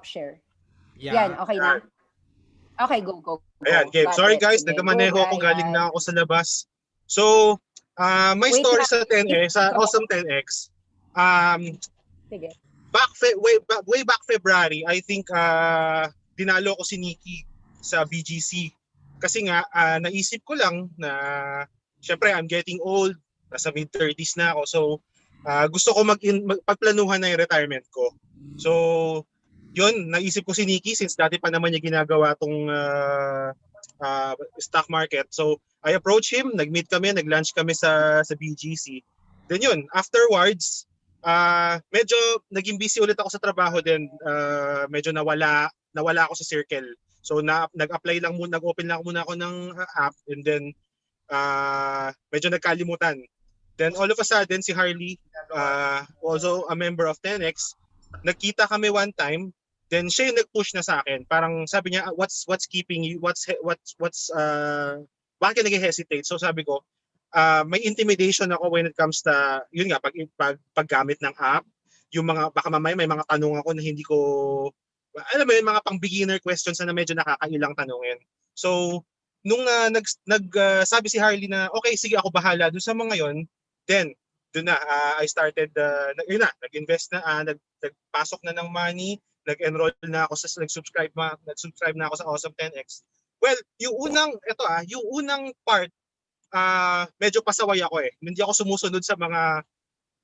share. Yeah. Yan, okay na? Okay, go. Ayan, game. Sorry guys, Sige, nagkamaneho go, ako, galing Brian. na ako sa labas. So, may Wait story lang. sa 10X, sa Awesome10X. Sige. Way back February, I think dinalo ko si Nikki sa BGC. Kasi nga, naisip ko lang na, syempre, I'm getting old, nasa mid-30s na ako. So, gusto ko pagplanuhan na yung retirement ko. So, yun, naisip ko si Nikki since dati pa naman niya ginagawa tong stock market. So, I approached him, nag-meet kami, nag-lunch kami sa BGC. Then yun, afterwards, medyo naging busy ulit ako sa trabaho din. Medyo nawala ako sa circle. So nag-apply lang muna, nag-open lang muna ako ng app and then medyo nagkalimutan. Then all of a sudden si Harley, also a member of 10X, nagkita kami one time. Then siya yung nag-push na sa akin. Parang sabi niya, what's keeping you? Bakit ka nag-hesitate? So sabi ko, may intimidation ako when it comes to, yun nga, paggamit ng app. Yung baka mamaya may mga tanong ako na hindi ko, alam mo yun, mga pang-beginner questions na medyo nakakailang tanungin. So, nung sabi si Harley na, okay, sige, ako bahala dun sa mga yon, then, dun na, I started, nag-invest na, nagpasok na ng money, nag-enroll na ako nag-subscribe na ako sa Awesome10X. Well, yung unang part, medyo pasaway ako eh. Hindi ako sumusunod sa mga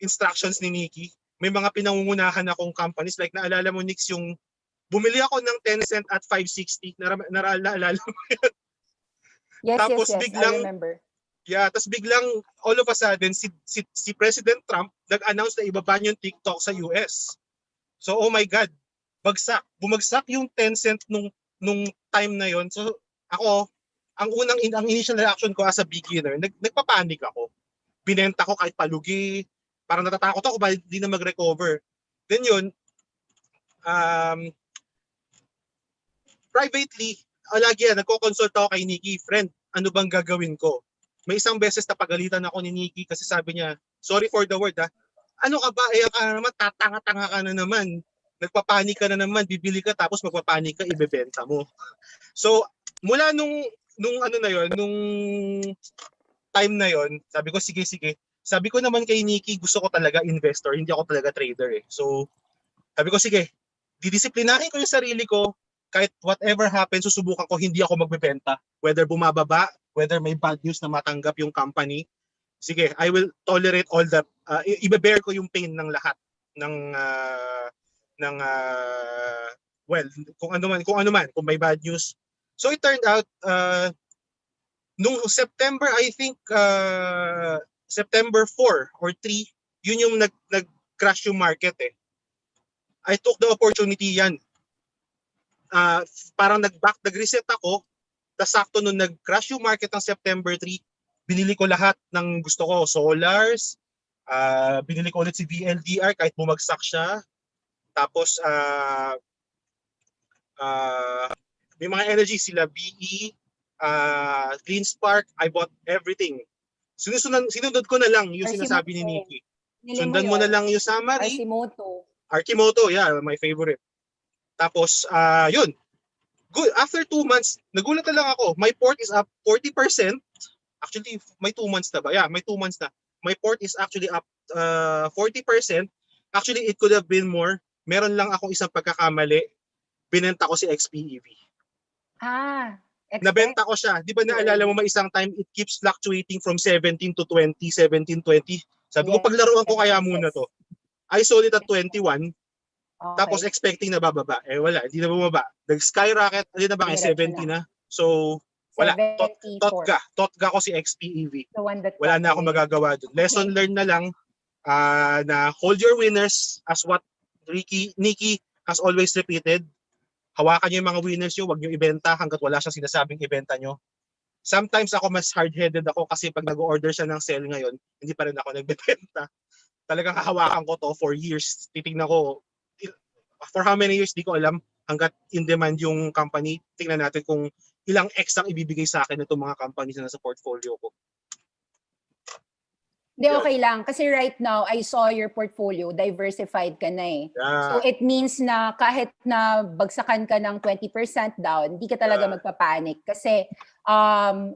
instructions ni Nikki. May mga pinangungunahan akong companies. Like naalala mo, Nix, yung bumili ako ng 10 cent at 560. Naalala mo yan? Yes, Tapos yes, biglang, I remember. Yeah, tapos biglang all of a sudden si President Trump nag-announce na ibaba niya yung TikTok sa US. So oh my God, bumagsak yung 10 cent nung time na yon. So ako, ang initial reaction ko as a beginner, nagpapanik ako. Binenta ko kahit palugi, parang natatakot ako ba hindi na mag-recover. Then yun, privately, lagi nagko-consult ako kay Nikki, friend, ano bang gagawin ko? May isang beses napagalitan ako ni Nikki kasi sabi niya, sorry for the word ano ka ba, ka naman, tatanga-tanga ka na naman. Nagpapanik ka na naman, bibili ka tapos magpapanik ka, ibebenta mo. So, mula nung time na yon, sabi ko sige. Sabi ko naman kay Nikki, gusto ko talaga investor, hindi ako talaga trader eh. So, sabi ko sige, didisiplinahin ko yung sarili ko, kahit whatever happens, susubukan ko hindi ako magbebenta. Whether bumababa, whether may bad news na matanggap yung company, sige, I will tolerate all that. Ibe-bear ko yung pain ng lahat well, kung ano man, kung may bad news. So it turned out, nung September, I think, September 4 or 3, yun yung nag-crash yung market eh. I took the opportunity yan. Parang nag-reset ako, tas sakto nung nag-crash yung market ng September 3, binili ko lahat ng gusto ko, solars, binili ko ulit si VLDR kahit bumagsak siya. Tapos, may mga energy sila, BE, Clean Spark, I bought everything. Sinunod ko na lang yung sinasabi ni Nikki. Sundan mo na lang yung summary. Arkimoto, yeah, my favorite. Tapos, yun. Good. After 2 months, nagulat na lang ako. My port is up 40%. Actually, may 2 months na ba? Yeah, may 2 months na. My port is actually up 40%. Actually, it could have been more. Meron lang akong isang pagkakamali. Binenta ko si XPEV. Nabenta ko siya. Di ba naalala mo may isang time, it keeps fluctuating from 17 to 20, 17, 20. Sabi ko, paglaruan ko kaya muna to. I sold it at 21. Okay. Tapos expecting na bababa. Eh wala, hindi na bumaba. Nag-skyrocket, hindi na ba 70 na. So, wala. Totga ko si XPEV. Wala na akong magagawa doon. Lesson learned na lang na hold your winners as what Nikki has always repeated. Hawakan niyo yung mga winners niyo, huwag niyo ibenta hanggat wala siyang sinasabing ibenta niyo. Sometimes ako mas hard-headed ako kasi pag nag-order siya ng sale ngayon, hindi pa rin ako nagbebenta. Talagang hahawakan ko to for years. Titingnan ko, for how many years, di ko alam, hanggat in demand yung company. Tingnan natin kung ilang X ang ibibigay sa akin itong mga companies na nasa portfolio ko. Hindi, okay lang. Kasi right now, I saw your portfolio, diversified ka na eh. So Yeah. it means na kahit na bagsakan ka ng 20% down, hindi ka talaga magpapanik. Kasi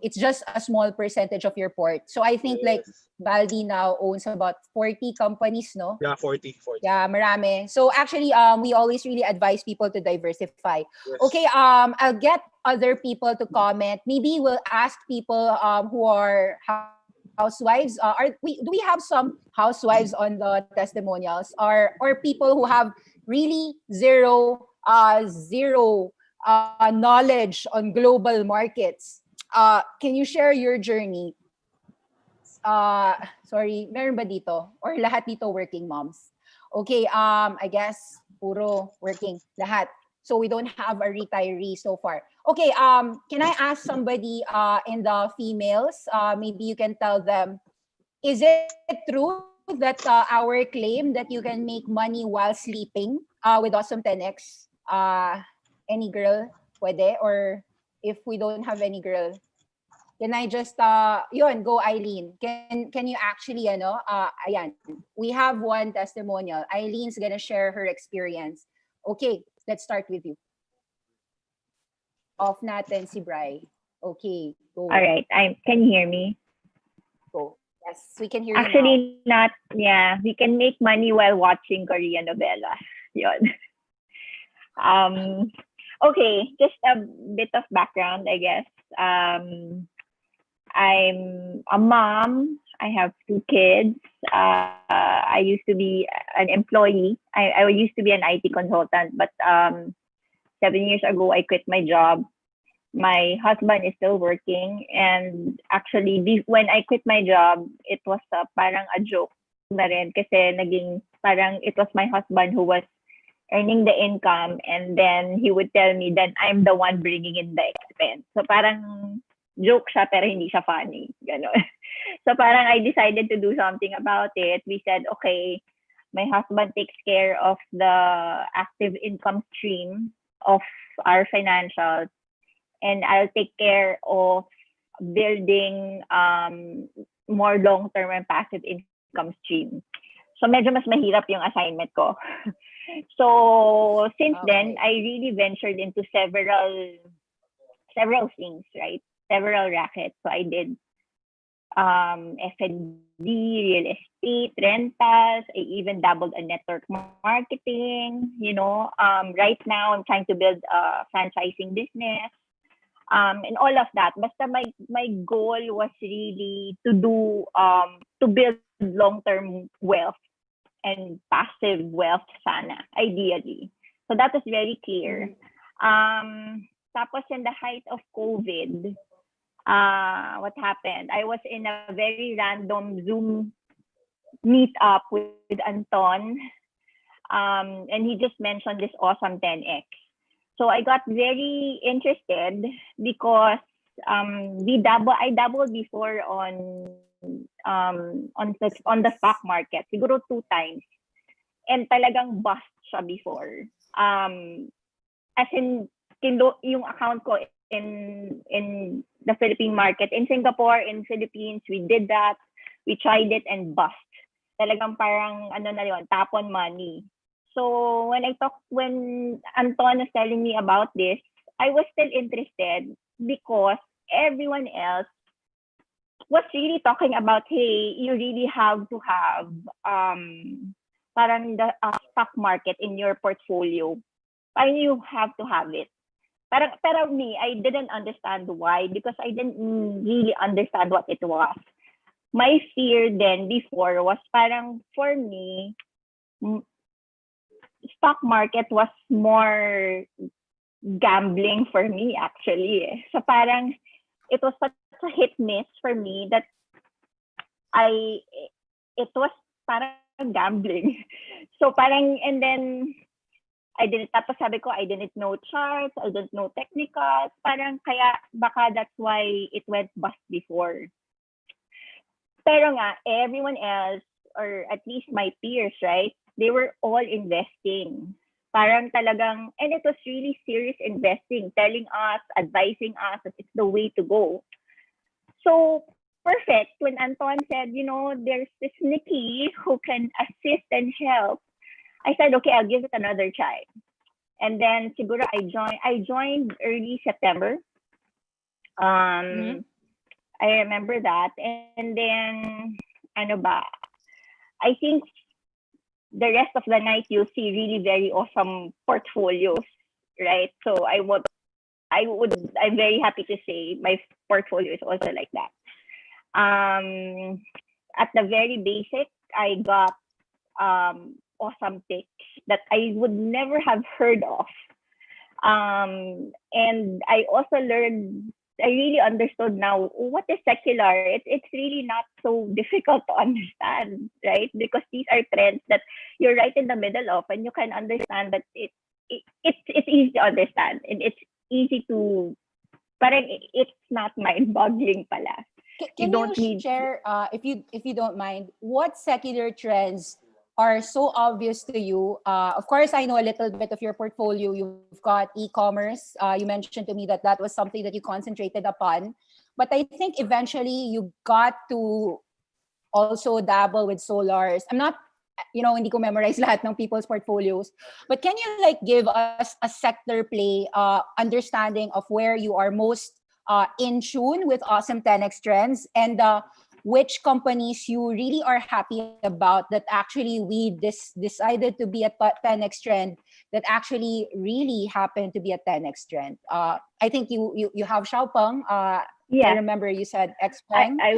it's just a small percentage of your port. So I think like Baldi now owns about 40 companies, no? Yeah, 40. Yeah, marami. So actually, we always really advise people to diversify. Yes. Okay, I'll get other people to comment. Maybe we'll ask people who are housewives. Do we have some housewives on the testimonials, or people who have really zero knowledge on global markets? Can you share your journey? Sorry, meron ba dito? Or lahat dito working moms? Okay, I guess puro working lahat. So we don't have a retiree so far. Okay, can I ask somebody in the females? Maybe you can tell them, is it true that our claim that you can make money while sleeping with Awesome10X? Any girl pwede? Or if we don't have any girl, can I just go Eileen? Can you actually ayan, we have one testimonial. Eileen's gonna share her experience. Okay, let's start with you. Off natin si Bri. Okay, go. All right. Can you hear me? Go. Yes, we can hear you now. Actually, not. Yeah, we can make money while watching Korean novelas. Yon. Okay, just a bit of background, I guess. I'm a mom. I have 2 kids. I used to be an employee. I used to be an IT consultant, but 7 years ago, I quit my job. My husband is still working, and actually, when I quit my job, it was parang a joke na rin, kasi naging parang it was my husband who was earning the income, and then he would tell me that I'm the one bringing in the expense. So parang joke siya pero hindi siya funny. Ganon. So parang I decided to do something about it. We said, okay, my husband takes care of the active income stream of our financials, and I'll take care of building more long-term and passive income stream. So medyo mas mahirap yung assignment ko. So since then, I really ventured into several things, right? Several rackets. So I did F&B, real estate, rentals. I even dabbled in network marketing. Right now I'm trying to build a franchising business, and all of that. Basta my goal was really to build long-term wealth and passive wealth sana, ideally. So that was very clear. Tapos in the height of COVID, what happened? I was in a very random Zoom meetup with Anton, and he just mentioned this Awesome10X. So I got very interested because I dabbled before on the stock market, siguro 2 times, and talagang bust siya before. As in, yung account ko in the Philippine market, in Singapore, in Philippines, we did that. We tried it and bust. Talagang parang tapon money. So when Anton was telling me about this, I was still interested because everyone else was really talking about, hey, you really have to have parang the stock market in your portfolio. Parang you have to have it. Pero me, I didn't understand why, because I didn't really understand what it was. My fear then before was parang, for me, stock market was more gambling for me, actually. So parang it was such a hit miss for me that it was parang gambling. So parang, and then tapos sabi ko, I didn't know charts, I didn't know technicals, parang kaya baka that's why it went bust before. Pero nga, everyone else, or at least my peers, right, they were all investing. Parang talagang, and it was really serious investing, telling us, advising us that it's the way to go. So perfect when Anton said, there's this Nikki who can assist and help. I said, okay, I'll give it another try. And then siguro I joined early September. I remember that. And then ano ba? I think the rest of the night you'll see really very awesome portfolios, right? So I'm very happy to say my portfolio is also like that. At the very basic, I got awesome picks that I would never have heard of. And I also I really understood now what is secular. It's really not so difficult to understand, right? Because these are trends that you're right in the middle of, and you can understand that it's easy to understand, and it's easy to, parang it's not mind-boggling pala. Can you share, if you don't mind, what secular trends are so obvious to you? Of course, I know a little bit of your portfolio. You've got e-commerce. You mentioned to me that was something that you concentrated upon. But I think eventually you got to also dabble with solars. I'm not, hindi ko memorize lahat ng people's portfolios. But can you give us a sector play understanding of where you are most in tune with Awesome10X trends, and which companies you really are happy about that actually we decided to be a 10X trend that actually really happened to be a 10X trend? I think you have Xiaopeng. Yeah. I remember you said Xpeng. I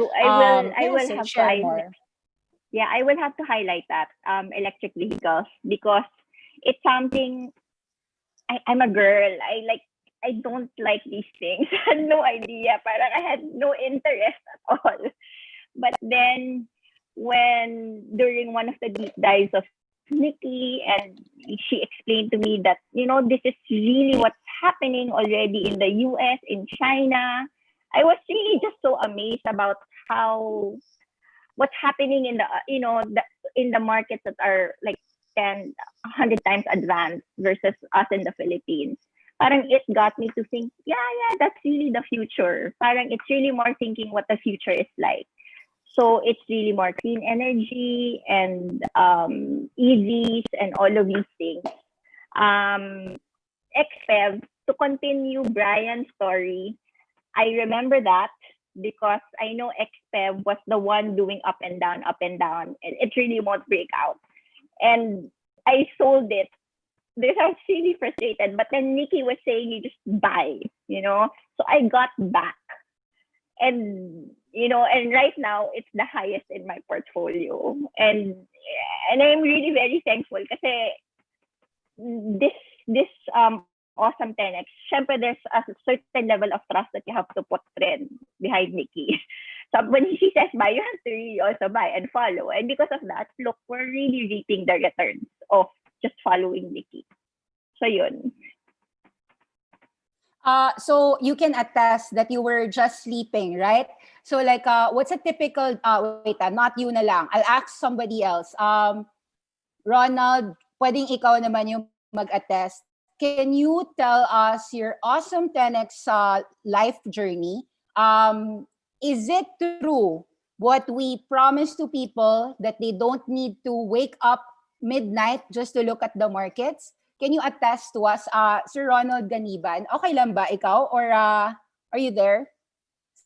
will have share more. Yeah, I will have to highlight that electric vehicles, because it's something. I'm a girl. I don't like these things. I had no idea. Parang I had no interest at all. But then, during one of the deep dives of Nikki, and she explained to me that, this is really what's happening already in the US, in China. I was really just so amazed about what's happening in in the markets that are like 10, 100 times advanced versus us in the Philippines. Parang it got me to think, yeah, that's really the future. Parang it's really more thinking what the future is like. So it's really more clean energy and EVs and all of these things. XPEV, to continue Brian's story, I remember that because I know XPEV was the one doing up and down, and it really won't break out. And I sold it. Because I was really frustrated. But then Nikki was saying, you just buy, So I got back. And, and right now, it's the highest in my portfolio. And I'm really very thankful kasi this Awesome10X, syempre there's a certain level of trust that you have to put behind Nikki. So when she says buy, you have to really also buy and follow. And because of that, look, we're really reaping the returns of just following Nikki. So yun. So you can attest that you were just sleeping, right? So what's a typical, not you na lang. I'll ask somebody else. Ronald, pwedeng ikaw naman yung mag-attest. Can you tell us your Awesome10X life journey? Is it true what we promise to people that they don't need to wake up midnight just to look at the markets? Can you attest to us, Sir Ronald Ganiban? Okay lang ba ikaw? Or are you there,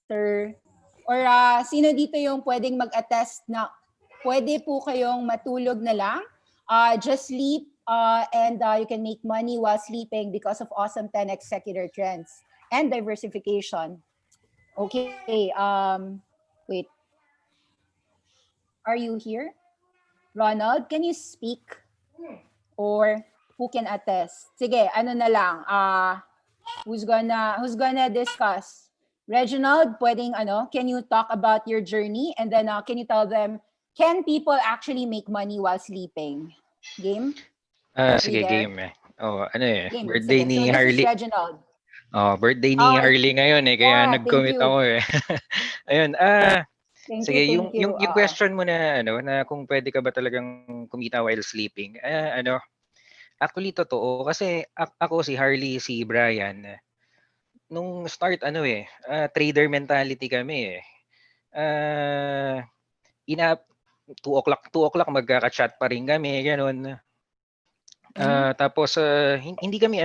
sir? Or sino dito yung pwedeng mag-attest na pwede po kayong matulog na lang, just sleep, and you can make money while sleeping because of Awesome10X secular trends and diversification? Okay, wait. Are you here? Ronald, can you speak? Or who can attest? Sige, ano na lang. Who's gonna discuss? Reginald, pwedeng can you talk about your journey, and then can you tell them, can people actually make money while sleeping? Game? Sige, game eh. Game. Birthday Sige. ni So Harley. This is Reginald. Birthday ni Harley ngayon eh, kaya nag-commit ako eh. Ayun, sige, Thank you. yung question mo na na kung pwede ka ba talagang kumita while sleeping. Actually totoo kasi ako, si Harley, si Brian, nung start trader mentality kami eh. uh, ina 2 o'clock magkaka-chat pa rin kami, gano'n. Tapos hindi kami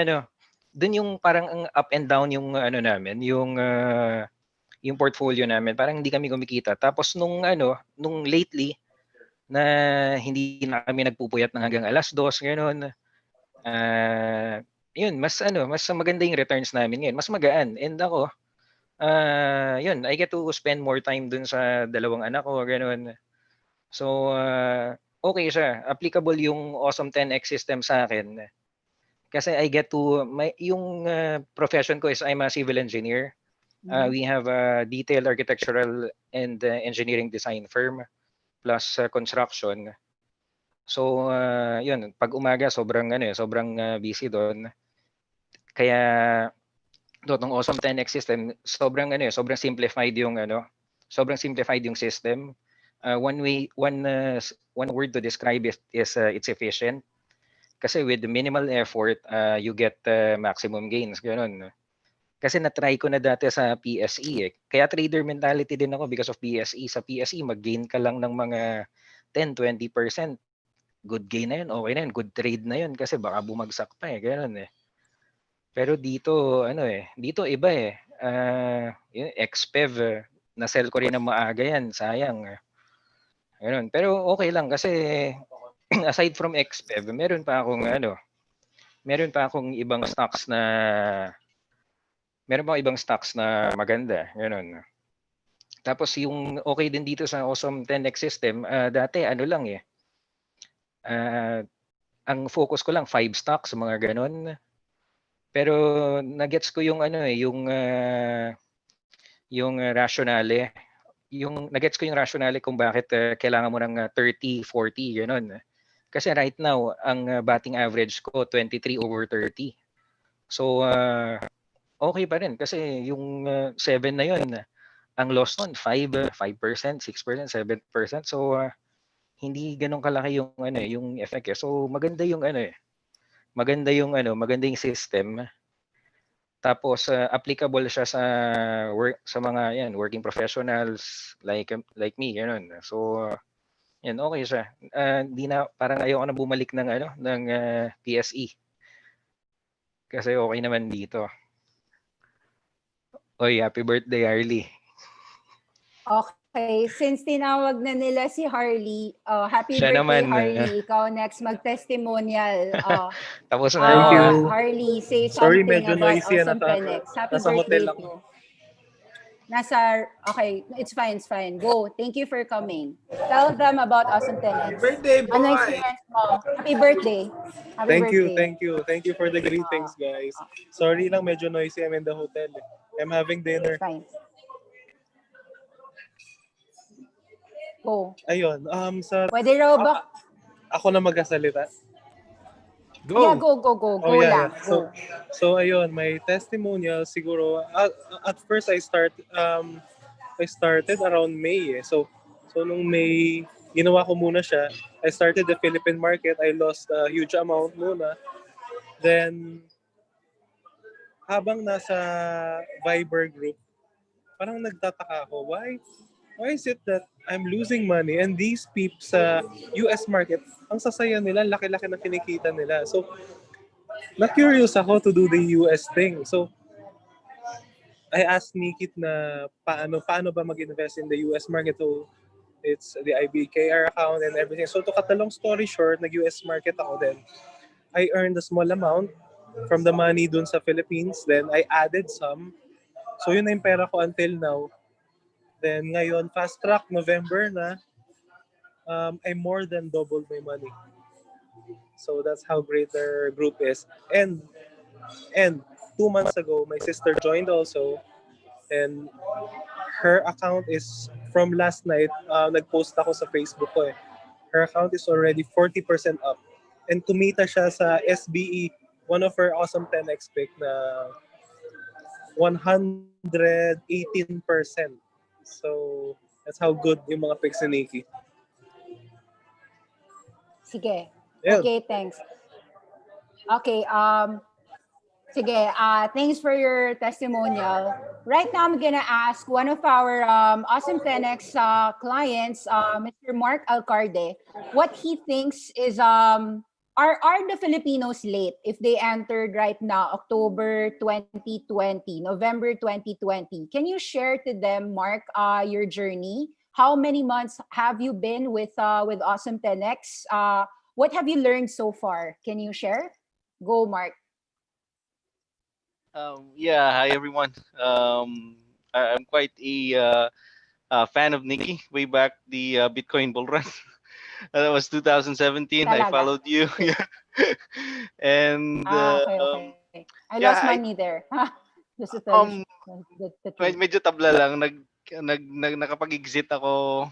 doon yung parang ang up and down yung namin, yung portfolio namin, parang hindi kami kumikita. Tapos nung lately na hindi na kami nagpupuyat ng hanggang 2:00 gano'n. Yun mas maganda yung returns namin ngayon, mas magaan. And ako yun, I get to spend more time dun sa 2 anak ko, gano'n. So okay siya, applicable yung Awesome10X system sa akin. Kasi I get to yung profession ko is I'm a civil engineer. We have a detailed architectural and engineering design firm plus construction. So yun, pag umaga sobrang busy doon. Kaya tong Awesome10X system sobrang sobrang simplified yung system. One word to describe it is it's efficient. Kasi with minimal effort, you get maximum gains, gano'n. Kasi na-try ko na dati sa PSE eh. Kaya trader mentality din ako because of PSE. Sa PSE, mag-gain ka lang ng mga 10-20%. Good gain na yun, okay na yun. Good trade na yun kasi baka bumagsak pa eh, gano'n eh. Pero dito, dito iba eh. Yung XPEV, na-sell ko rin na maaga yan, sayang. Gano'n. Pero okay lang kasi aside from XPEV, meron pa akong ibang stocks na maganda, gano'n. Tapos yung okay din dito sa Awesome10X system, dati lang eh. Ang focus ko lang 5 stocks, mga gano'n. Pero nagets ko yung rationale. Nagets ko yung rationale kung bakit kailangan mo ng 30-40 gano'n. Kasi right now, ang batting average ko 23/30. So okay pa rin kasi yung 7 na yun, ang loss nun 5%, 6%, 7%. So hindi ganun kalaki yung yung effect eh. So maganda yung maganda yung system. Tapos applicable siya sa mga working professionals like me, ganun. So yan, okay siya. Hindi na, parang ayoko na bumalik ng PSE. Kasi okay naman dito. Oy, happy birthday, Harley. Okay, since tinawag na nila si Harley, happy Siya birthday, naman, Harley. Ikaw next mag-testimonial. Tapos na. Thank you. Harley, say Sorry, something medyo about noisy yan. Awesome10X. Happy Nasa birthday hotel ako. to. Okay, it's fine. Go. Thank you for coming. Tell them about Awesome10X. Birthday, boy! Ano experience mo? Happy birthday. Happy birthday. Thank you for the greetings, guys. Sorry lang, medyo noisy. I'm in the hotel. I'm having dinner. It's fine. Go. Ayun, Pwede raw ba? ako na magsasalita. Go. Yeah, go. Go lang. Go. So ayun, my testimonial siguro at first I started around May eh. So nung May ginawa ko muna siya. I started the Philippine market. I lost a huge amount muna. Then habang nasa Viber group, parang nagtataka ako, why is it that I'm losing money and these peeps sa US market, ang sasaya nila, laki-laki na kinikita nila. So, na-curious ako to do the US thing. So, I asked Nikit na paano ba mag-invest in the US market. So, it's the IBKR account and everything. So, to cut a long story short, nag-US market ako then. I earned a small amount from the money dun sa Philippines. Then, I added some. So, yun na yung pera ko until now. Then ngayon, fast track, November na, I more than doubled my money. So that's how great their group is. And 2 months ago, my sister joined also. And her account is, from last night, nag-post ako sa Facebook ko eh. Her account is already 40% up. And kumita siya sa SBE, one of her Awesome10X pick na 118%. So, that's how good yung mga picks ni Nikki. Sige. Yeah. Okay, thanks. Okay, sige, thanks for your testimonial. right now I'm gonna ask one of our Awesome10X clients, Mr. Mark Alcarde, what he thinks is are the Filipinos late if they entered right now October 2020, November 2020? Can you share to them, Mark, your journey? How many months have you been with Awesome10X? What have you learned so far? Can you share? Go, Mark. Yeah, hi everyone. I'm quite a fan of Nikki way back the Bitcoin bull run. That was 2017. I Talaga. followed you. Okay. Yeah. And Okay, okay. I yeah, lost money there. Just to tell you um the truth. medyo tabla lang nakapag-exit ako.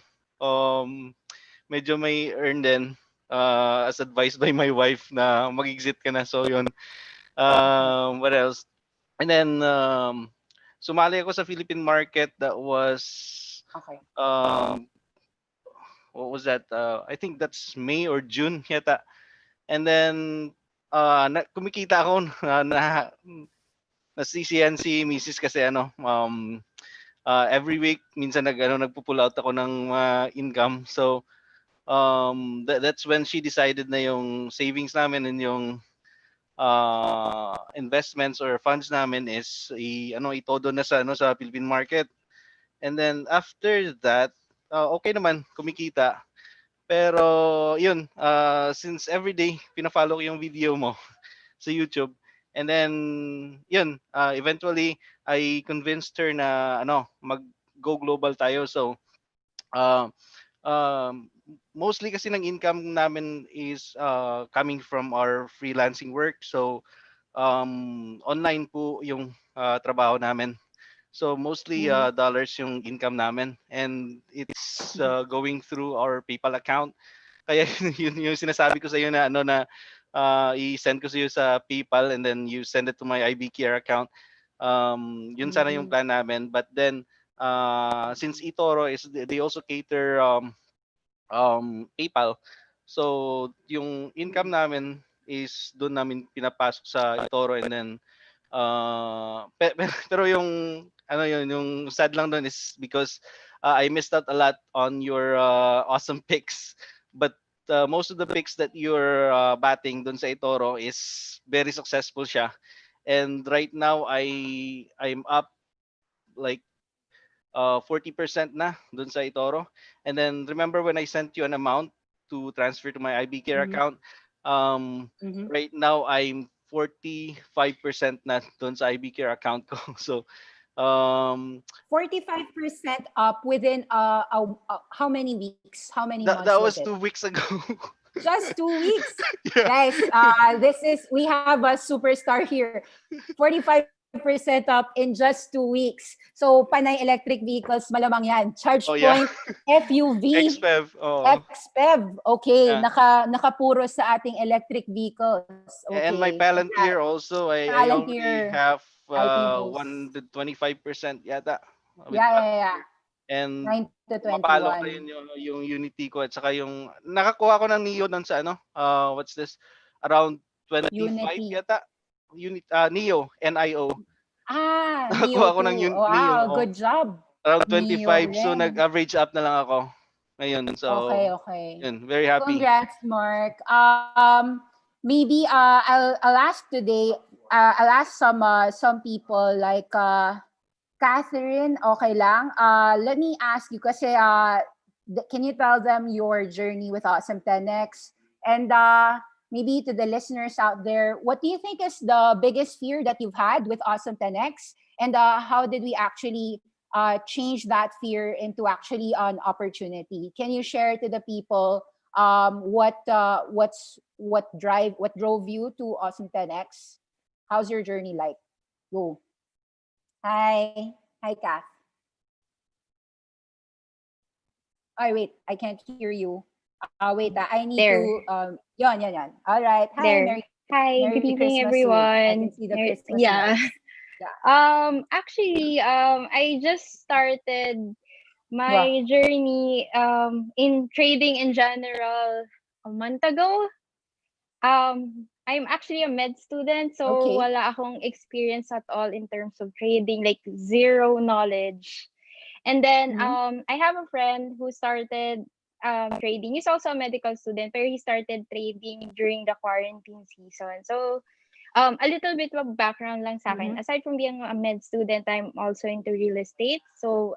Medyo may earn din as advised by my wife na mag-exit ka na. So yun. Okay. What else? And then sumali ako sa Philippine market. That was Okay. um what was that? I think that's May or June yata. And then kumikita ako na nasisiyan si Mrs. kasi every week minsan nagpo-pull out ako ng income. So that's when she decided na yung savings namin and yung investments or funds namin is itodo na sa Philippine market. And then after that, okay naman kumikita. Pero yun, since everyday pina-follow ko yung video mo sa YouTube, and then yun, eventually I convinced her na mag-go global tayo. So uh, um, mostly kasi ng income namin is coming from our freelancing work. So online po yung trabaho namin. So mostly Mhm. dollars yung income namin, and it's Mhm. going through our PayPal account. Kaya yun yung sinasabi ko sa iyo na i-send ko sa iyo sa PayPal and then you send it to my IBKR account. Yun sana yung Mhm. plan namin. But then since eToro is they also cater PayPal. So yung income namin is doon namin pinapasok sa eToro, and then pero yung yung sad lang doon is because I missed out a lot on your awesome picks, but most of the picks that you're batting doon sa eToro is very successful siya. And right now I'm up like 40% na dun sa eToro. And then remember when I sent you an amount to transfer to my IBKR Mhm. account, um Mhm. right now I'm 45% na dun sa IBKR account ko. So 45% up within how many weeks? How many that months was was it? 2 weeks ago. Just 2 weeks. Yeah. Guys, we have a superstar here. 45% up in just 2 weeks. So, panay electric vehicles, malamang yan. Charge Oh yeah. point, FUV, XPEV. Oh. XPEV. Okay, Yeah. nakapuro sa ating electric vehicles. And my Okay. Palantir also, I already Palantir, have IP moves. 125% yata with Yeah. and 9 to mapalo pa 21. yung Unity ko, at saka yung nakakuha ko ng Neo nun sa what's this, around 25 Unity. yata Neo NIO. Neo Nakakuha ko ng 2. Neo, Wow, good job. around Neo 25, so rin. nag-average up na lang ako ngayon. So Okay. yun, very happy. Congrats, Mark. Maybe I'll ask today. I'll ask some people like Catherine. Okay lang. Let me ask you kasi can you tell them your journey with Awesome10X, and maybe to the listeners out there, what do you think is the biggest fear that you've had with Awesome10X, and how did we actually change that fear into actually an opportunity? Can you share to the people what drove you to Awesome10X? How's your journey like? Go. Hi, Kath. Oh, wait, I can't hear you. Wait, I need There. to yon. All right. Hi, There. Hi, good Merry evening, Christmas Eve. I can everyone. see the Christmas Yeah. lights. Yeah. Actually, I just started Wow. my journey in trading in general a month ago. I'm actually a med student, so Okay. wala akong experience at all in terms of trading, like zero knowledge. And then I have a friend who started trading. He's also a medical student, but he started trading during the quarantine season. So a little bit of background lang sa akin. Aside from being a med student, I'm also into real estate. So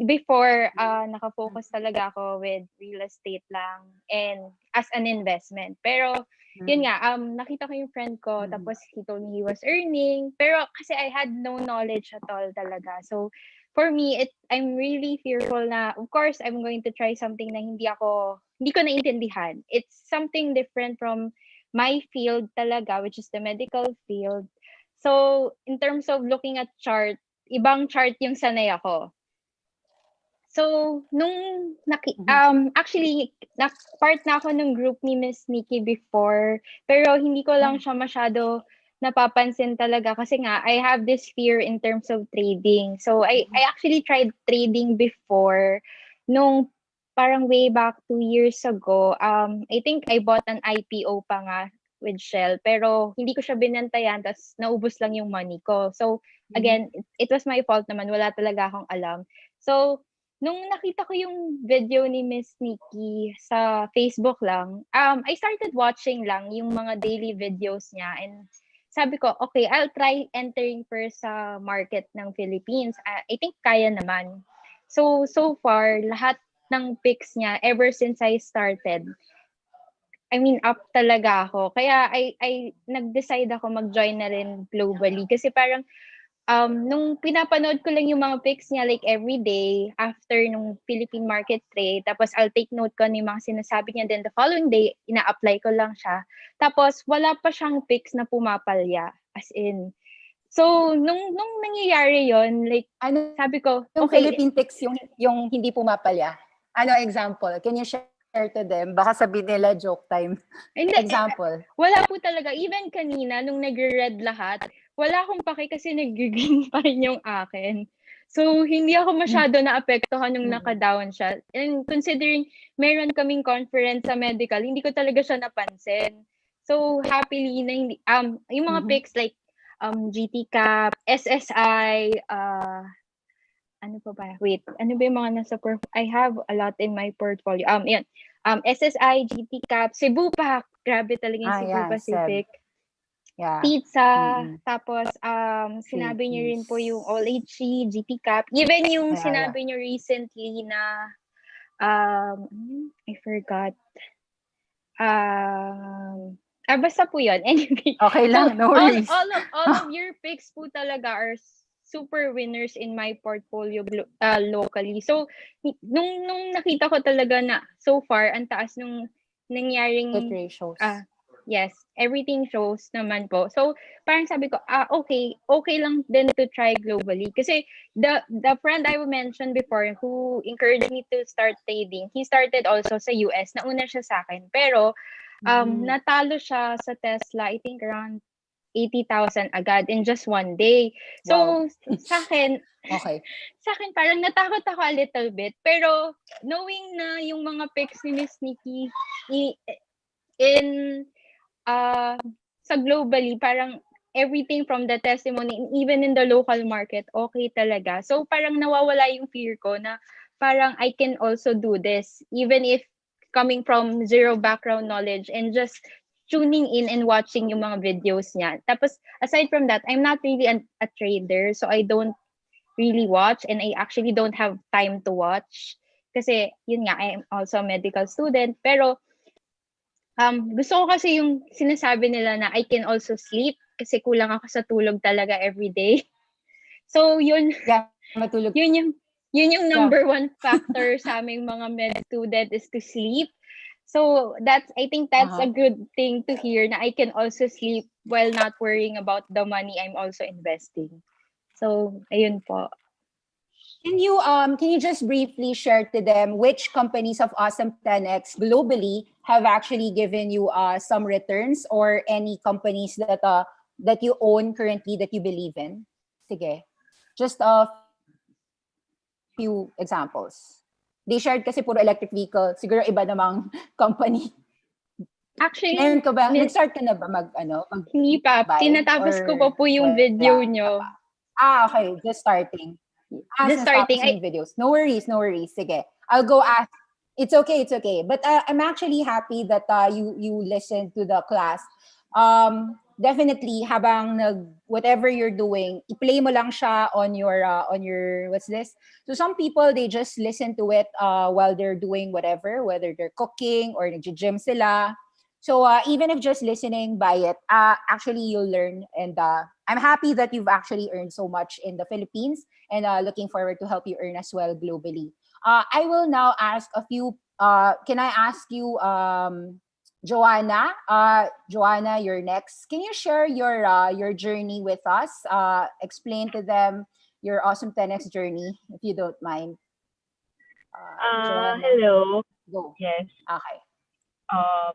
before nakafocus talaga ako with real estate lang and as an investment. Pero yun nga, nakita ko yung friend ko, tapos he told me he was earning, pero kasi I had no knowledge at all talaga. So for me, I'm really fearful na, of course, I'm going to try something na hindi ko naintindihan. It's something different from my field talaga, which is the medical field. So in terms of looking at chart, ibang chart yung sanay ako. So, actually, part na ako ng group ni Miss Nikki before, pero hindi ko lang siya masyado napapansin talaga kasi nga, I have this fear in terms of trading. So, I actually tried trading before, nung parang way back 2 years ago. I think I bought an IPO pa nga with Shell, pero hindi ko siya binantayan, tas naubos lang yung money ko. So, again, it was my fault naman, wala talaga akong alam. So, nung nakita ko yung video ni Miss Nikki sa Facebook lang, I started watching lang yung mga daily videos niya and sabi ko, okay, I'll try entering first sa market ng Philippines. I think kaya naman. So far, lahat ng picks niya ever since I started, I mean, up talaga ako. Kaya I nag-decide ako mag-join na rin globally kasi parang nung pinapanood ko lang yung mga pics niya like every day after nung Philippine market trade, tapos I'll take note ko ng mga sinasabi niya, then the following day, ina-apply ko lang siya. Tapos wala pa siyang pics na pumapalya, as in. So, nung nangyayari yon, like, sabi ko, yung okay. Philippine pics yung hindi pumapalya. Ano example? Can you share to them? Baka sabihin nila joke time. Example. Wala po talaga. Even kanina, nung nag-red lahat, wala akong pake kasi nag-green pa rin yung akin. So, hindi ako masyado naapektuhan nung naka-down siya. And considering meron kaming conference sa medical, hindi ko talaga siya napansin. So, happily na hindi, yung mga picks like GT Cap, SSI, ano pa ba? Wait, ano ba yung mga nasa I have a lot in my portfolio. Yan. SSI, GT Cap, Cebu pa. Grabe talaga yung Cebu Pacific. Yeah. Pizza, tapos sinabi niyo rin po yung All HC, GT Cap, even yung sinabi niyo recently na I forgot. Basta po yun. Anyway. Okay lang, no worries. All of your picks po talaga are super winners in my portfolio locally. So, nung nakita ko talaga na so far, ang taas nung nangyaring hit ratios. Yes, everything shows naman po. So, parang sabi ko, okay lang din to try globally. Kasi the friend I mentioned before who encouraged me to start trading, he started also sa US. Nauna siya sa akin. Pero, natalo siya sa Tesla, I think around 80,000 agad in just one day. So, sa akin, sa akin parang natakot ako a little bit. Pero, knowing na yung mga picks ni Miss Nikki sa globally, parang everything from the testimony, even in the local market, okay talaga. So, parang nawawala yung fear ko na parang I can also do this, even if coming from zero background knowledge and just tuning in and watching yung mga videos niya. Tapos, aside from that, I'm not really a trader, so I don't really watch and I actually don't have time to watch. Kasi, yun nga, I'm also a medical student. Pero, gusto ko kasi yung sinasabi nila na I can also sleep kasi kulang ako sa tulog talaga every day. So, yun. Yeah, matulog. Yun yung number one factor sa aming mga med student is to sleep. So, I think that's a good thing to hear na I can also sleep while not worrying about the money I'm also investing. So, ayun po. Can you just briefly share to them which companies of Awesome10X globally have actually given you some returns or any companies that you own currently that you believe in? Sige. Just a few examples. They shared kasi puro electric vehicle. Siguro iba namang company. Actually, Ngayon ka ba, Miss, nag-start ka na ba mag hindi pa. buy Tinatapos ko pa or po yung wala video pa nyo. ba? Okay, just starting. Just Tapos starting. yung videos. No worries, no worries. Sige. I'll go ask. It's okay, it's okay. But I'm actually happy that you listened to the class. Definitely habang whatever you're doing, i-play mo lang siya on your what's this? So some people they just listen to it while they're doing whatever, whether they're cooking or nag-gym sila. So even if just listening by it, actually you'll learn. And I'm happy that you've actually earned so much in the Philippines and looking forward to help you earn as well globally. I will now ask a few. Can I ask you, Joanna? Joanna, you're next. Can you share your journey with us? Explain to them your Awesome10X journey, if you don't mind. Joanna, Hello. go. Yes. Okay.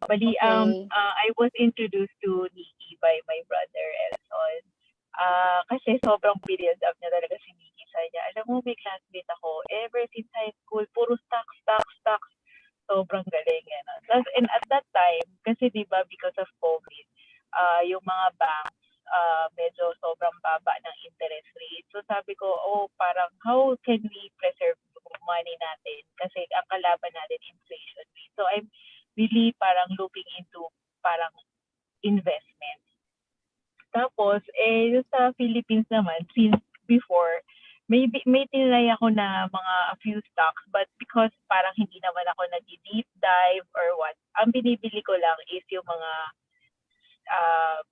Bali, Okay. I was introduced to Nikki by my brother Elson. Kasi sobrang brilliant up niya talaga si Nikki. Sabi niya, alam mo, may classmate ako. Ever since high school, puro stocks. Sobrang galing. Yan. And at that time, kasi di ba because of COVID, yung mga banks, medyo sobrang baba ng interest rate. So sabi ko, parang how can we preserve yung money natin? Kasi ang kalaban natin, inflation rate. So I'm really parang looking into parang investment. Tapos, yung sa Philippines naman, since before, may tinry ako na mga a few stocks, but because parang hindi naman ako nag-deep dive or what, ang binibili ko lang is yung mga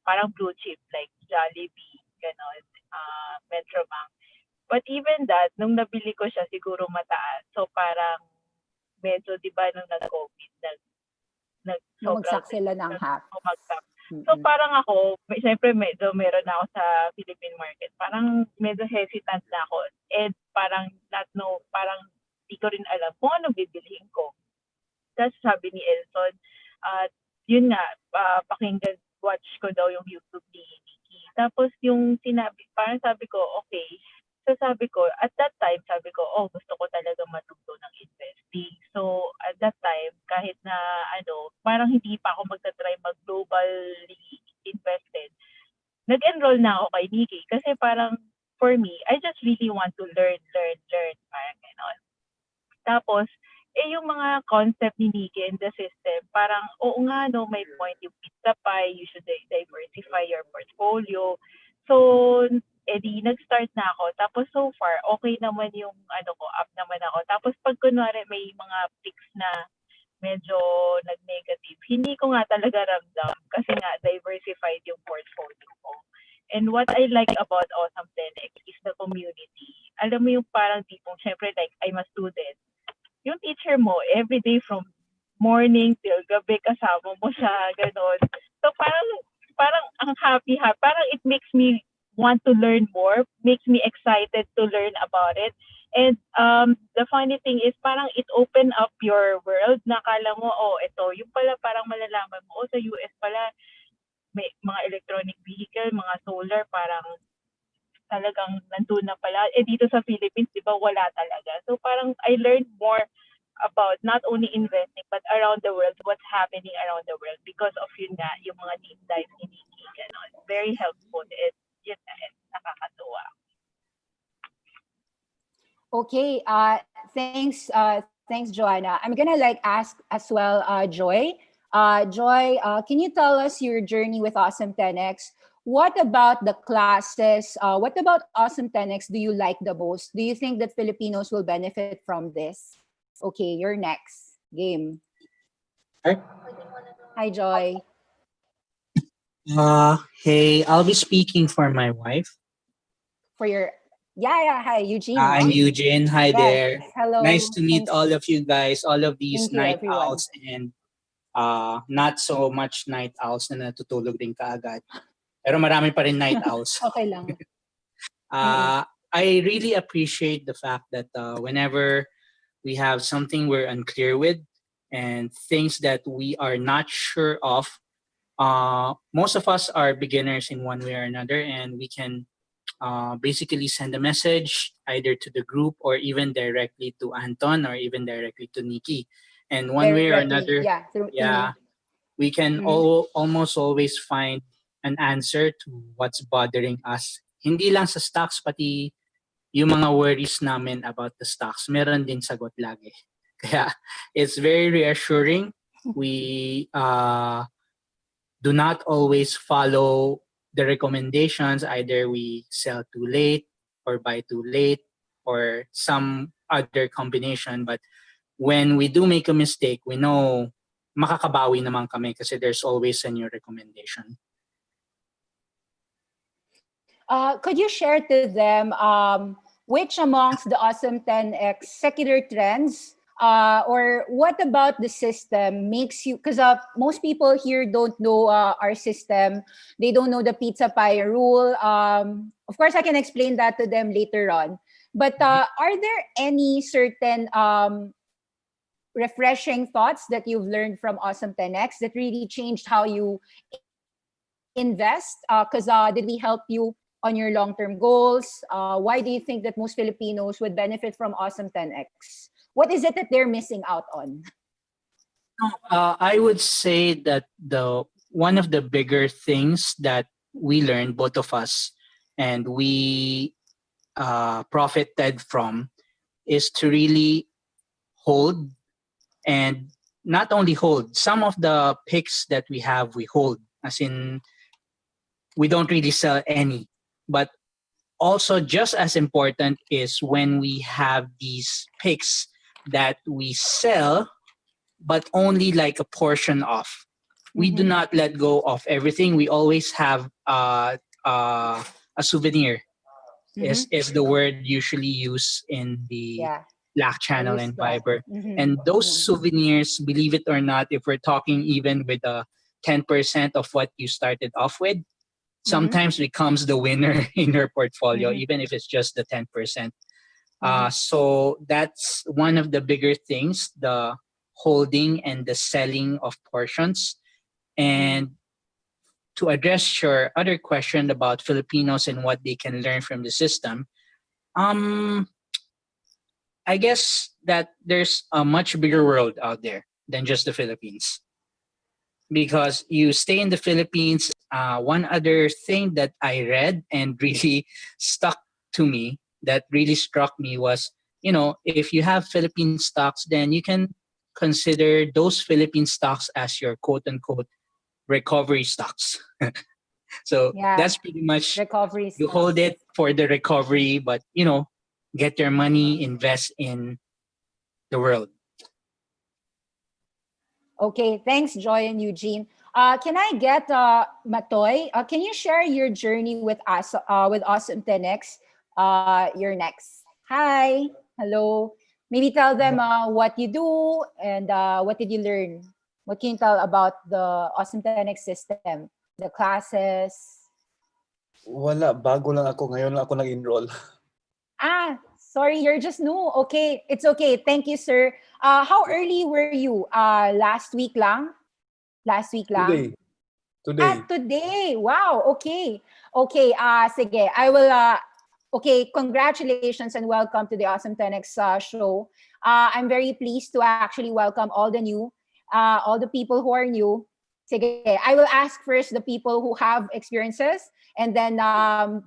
parang blue chip like Jollibee, ganon, Metrobank. But even that, nung nabili ko siya, siguro mataas. So parang medyo, di ba, nung nag-COVID, Bumagsak sila ng half. Bumagsak. So parang ako, siyempre medyo meron na ako sa Philippine market. Parang medyo hesitant na ako. And parang parang di ko rin alam kung ano bibilihin ko. Tapos sabi ni Elson, yun nga, pakinggan, watch ko daw yung YouTube ni Nikki. Tapos yung sinabi, parang sabi ko, okay. So sabi ko, at that time, sabi ko, gusto ko talaga matuto ng investing. So at that time, kahit na parang hindi pa ako magta-try mag-globally invested, nag-enroll na ako kay Nikki. Kasi parang, for me, I just really want to learn. Parang gano'n. Tapos, yung mga concept ni Nikki and the system, parang, oo nga, may point yung pizza pie, you should diversify your portfolio. So, nag-start na ako. Tapos, so far, okay naman yung, up naman ako. Tapos, pag kunwari may mga picks na medyo nag-negative, hindi ko nga talaga ramdam kasi nga diversified yung portfolio ko. And what I like about Awesome10X is the community. Alam mo yung parang tipong, syempre, like, I'm a student. Yung teacher mo, everyday from morning till gabi, kasama mo siya, gano'n. So parang ang happy. Parang it makes me want to learn more, makes me excited to learn about it. And the funny thing is parang it open up your world. Nakala mo, ito, yung pala parang malalaman mo, sa US pala, may mga electronic vehicle, mga solar, parang talagang nandun na pala. Dito sa Philippines, di ba, wala talaga. So parang I learned more about not only investing, but around the world, what's happening around the world because of yung mga deep dive ni Nikki. Very helpful. Yun na, nakakatuwa. Okay, thanks, Joanna. I'm gonna ask as well, Joy. Joy, can you tell us your journey with Awesome10X? What about the classes? What about Awesome10X do you like the most? Do you think that Filipinos will benefit from this? Okay, you're next. Game. Hi, Joy. Hey, I'll be speaking for my wife. For your hi, Eugene. I'm Eugene. Hi there. Hello. Nice to meet all of you guys, all of these Thank you, night everyone. owls and not so much night owls na natutulog din kaagad. Pero marami pa rin night owls. Okay lang. I really appreciate the fact that whenever we have something we're unclear with and things that we are not sure of, most of us are beginners in one way or another, and we can basically send a message either to the group or even directly to Anton or even directly to Nikki. And one way or another, through email. we can almost always find an answer to what's bothering us. Hindi lang sa stocks, pati yung mga worries namin about the stocks, meron din sagot lagi. Kaya it's very reassuring. We do not always follow the recommendations. Either we sell too late or buy too late or some other combination. But when we do make a mistake, we know makakabawi naman kami kasi there's always a new recommendation. Could you share to them which amongst the Awesome10X secular trends or what about the system makes you, because most people here don't know our system. They don't know the pizza pie rule. Of course, I can explain that to them later on. But are there any certain refreshing thoughts that you've learned from Awesome10X that really changed how you invest? Because did we help you on your long-term goals? Why do you think that most Filipinos would benefit from Awesome10X? What is it that they're missing out on? I would say that one of the bigger things that we learned, both of us, and we profited from, is to really hold, and not only hold. Some of the picks that we have, we hold, as in we don't really sell any. But also just as important is when we have these picks that we sell, but only like a portion of. We do not let go of everything. We always have a souvenir. Is the word usually used in the Slack channel and Viber. And those souvenirs, believe it or not, if we're talking even with 10% of what you started off with, sometimes becomes the winner in your portfolio, even if it's just the 10%. So that's one of the bigger things, the holding and the selling of portions. And to address your other question about Filipinos and what they can learn from the system, I guess that there's a much bigger world out there than just the Philippines. Because you stay in the Philippines, one other thing that I read and really stuck to me, that really struck me was, if you have Philippine stocks, then you can consider those Philippine stocks as your quote-unquote recovery stocks. So that's pretty much recovery you hold it for the recovery, but, get your money, invest in the world. Okay, thanks, Joy and Eugene. Can I get Matoy? Can you share your journey with us with Awesome10X? You're next. Hi, hello. Maybe tell them what you do and what did you learn? What can you tell about the Awesome10X system, the classes? Wala, bago lang ako. Ngayon lang ako nag-enroll. Sorry, you're just new. Okay, it's okay. Thank you, sir. How early were you? Last week lang? Last week lang? Today. Today. Wow, okay. Okay, sige. I will, okay, congratulations and welcome to the Awesome10X show. I'm very pleased to actually welcome all the people who are new. Sige, I will ask first the people who have experiences, and then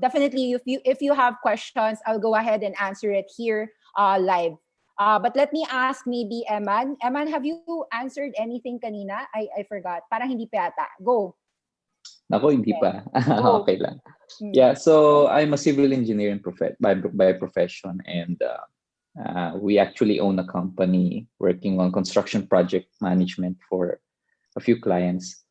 definitely if you have questions, I'll go ahead and answer it here live. But let me ask maybe Emman. Emman, have you answered anything kanina? I forgot. Parang hindi pa yata. Go. Nako, hindi pa. Okay lang. Yeah, so I'm a civil engineer by profession, and we actually own a company working on construction project management for a few clients.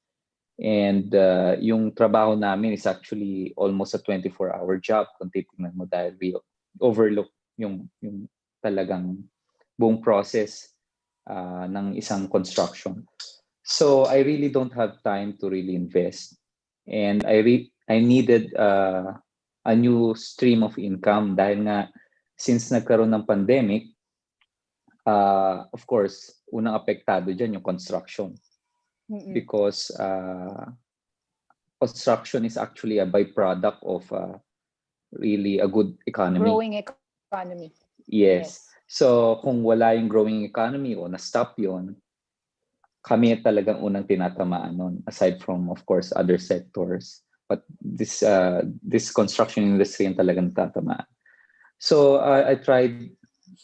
And yung trabaho namin is actually almost a 24-hour job kung titignan mo, dahil we overlook yung talagang buong process ng isang construction. So I really don't have time to really invest. And I needed a new stream of income dahil nga since nagkaroon ng pandemic, of course, unang apektado dyan yung construction. Because construction is actually a byproduct of really a good economy. Growing economy. Yes. So kung wala yung growing economy o na-stop yon, kami talagang unang tinatamaan nun, aside from, of course, other sectors. But this construction industry yung talagang tatamaan. So I tried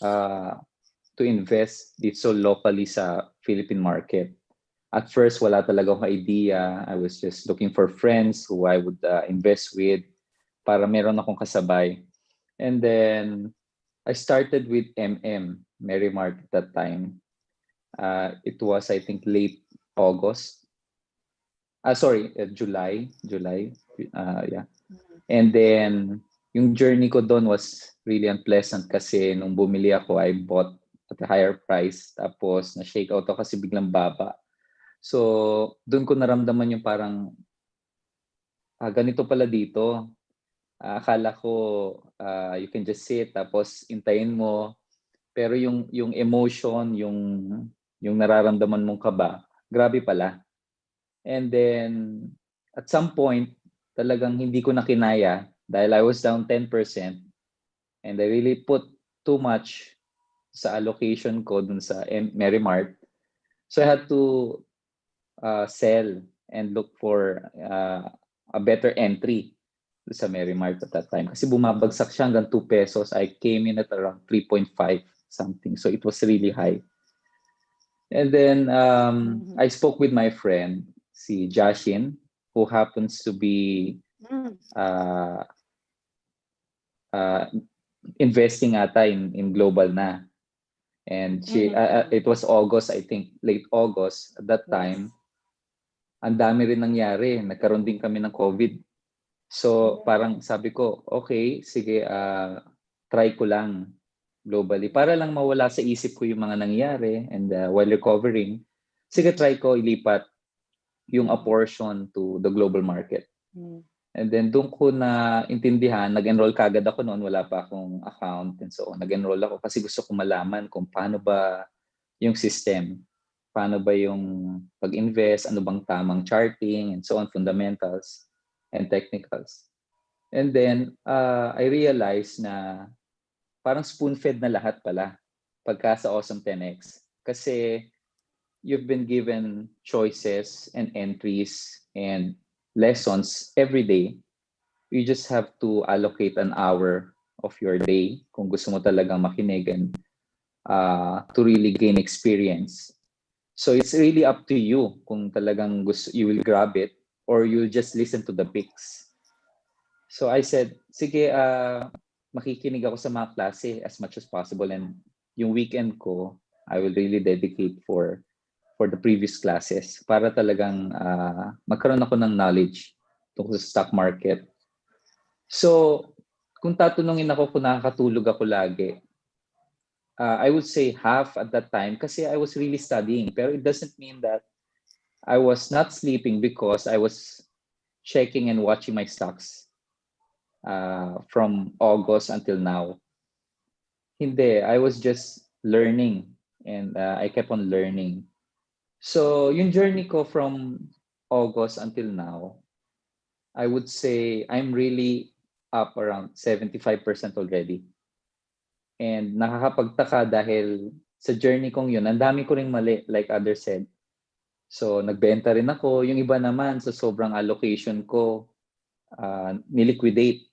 to invest dito locally sa Philippine market. At first, wala talaga akong idea. I was just looking for friends who I would invest with para meron akong kasabay. And then, I started with Mary Mart at that time. It was, I think, late August. July. Yeah. And then, yung journey ko doon was really unpleasant kasi nung bumili ako, I bought at a higher price. Tapos, na-shake out ako kasi biglang baba. So, doon ko naramdaman yung parang, ganito pala dito. Akala ko, you can just sit, tapos intayin mo. Pero yung emotion, yung nararamdaman mong kaba, grabe pala. And then, at some point, talagang hindi ko na kinaya dahil I was down 10% and I really put too much sa allocation ko dun sa Mary Mart. So I had to sell and look for a better entry sa Mary Mart at that time. Kasi bumabagsak siya hanggang 2 pesos. I came in at around 3.5 something. So it was really high. And then I spoke with my friend, si Jashin, who happens to be investing ata in global na. And she, it was August, I think, late August at that time. Ang dami rin nangyari. Nagkaroon din kami ng COVID. So parang sabi ko, okay, sige, try ko lang globally. Para lang mawala sa isip ko yung mga nangyari and while recovering, sige, try ko ilipat yung a portion to the global market. And then doon ko na intindihan, nag-enroll kagad ako noon, wala pa akong account and so on. Nag-enroll ako kasi gusto ko malaman kung paano ba yung system. Paano ba yung pag-invest, ano bang tamang charting and so on, fundamentals and technicals. And then I realized na parang spoon-fed na lahat pala pagka sa Awesome10X. Kasi you've been given choices and entries and lessons every day. You just have to allocate an hour of your day kung gusto mo talagang makinig and to really gain experience. So it's really up to you kung talagang you will grab it or you just listen to the picks. So I said, sige, makikinig ako sa mga klase as much as possible and yung weekend ko, I will really dedicate for the previous classes para talagang magkaroon ako ng knowledge tungkol sa stock market. So, kung tatanungin ako kung nakakatulog ako lagi, I would say half at that time kasi I was really studying. Pero it doesn't mean that I was not sleeping because I was checking and watching my stocks from August until now. Hindi, I was just learning and I kept on learning. So, yung journey ko from August until now, I would say I'm really up around 75% already. And nakakapagtaka dahil sa journey kong yun, ang dami ko ring mali, like others said. So, nagbenta rin ako. Yung iba naman, sa sobrang allocation ko, niliquidate.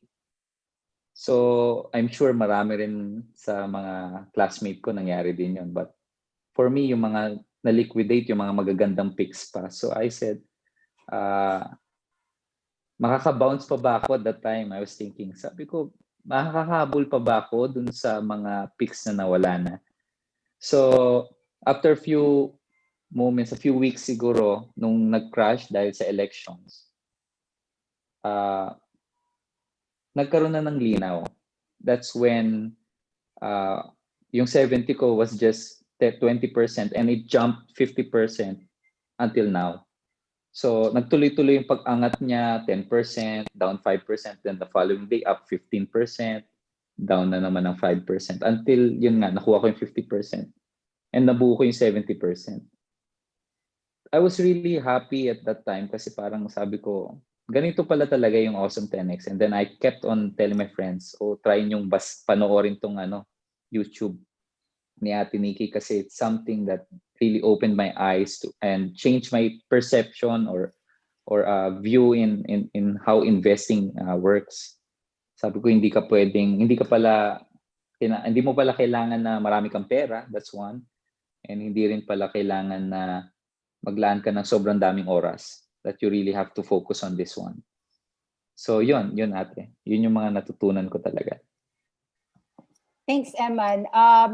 So, I'm sure marami rin sa mga classmate ko nangyari din yun. But for me, yung mga na-liquidate, yung mga magagandang picks pa. So, I said, makaka-bounce pa ba ako at that time? I was thinking, sabi ko, makakahabol pa ba ako dun sa mga picks na nawala na? So, after a few moments, a few weeks siguro, nung nag-crash dahil sa elections, nagkaroon na ng linaw. That's when yung 70 ko was just 20% and it jumped 50% until now. So, nagtuloy-tuloy yung pag-angat niya, 10%, down 5%, then the following day, up 15%, down na naman ng 5%, until yun nga, nakuha ko yung 50%, and nabuo ko yung 70%. I was really happy at that time kasi parang sabi ko, ganito pala talaga yung Awesome10X. And then I kept on telling my friends, try nyong panoorin tong YouTube ni Ate Nikki kasi it's something that really opened my eyes to and changed my perception or view in how investing works. Sabi ko hindi mo pala kailangan na marami kang pera, that's one. And hindi rin pala kailangan na maglaan ka ng sobrang daming oras, that you really have to focus on this one. So yun ate. Yun yung mga natutunan ko talaga. Thanks, Emman.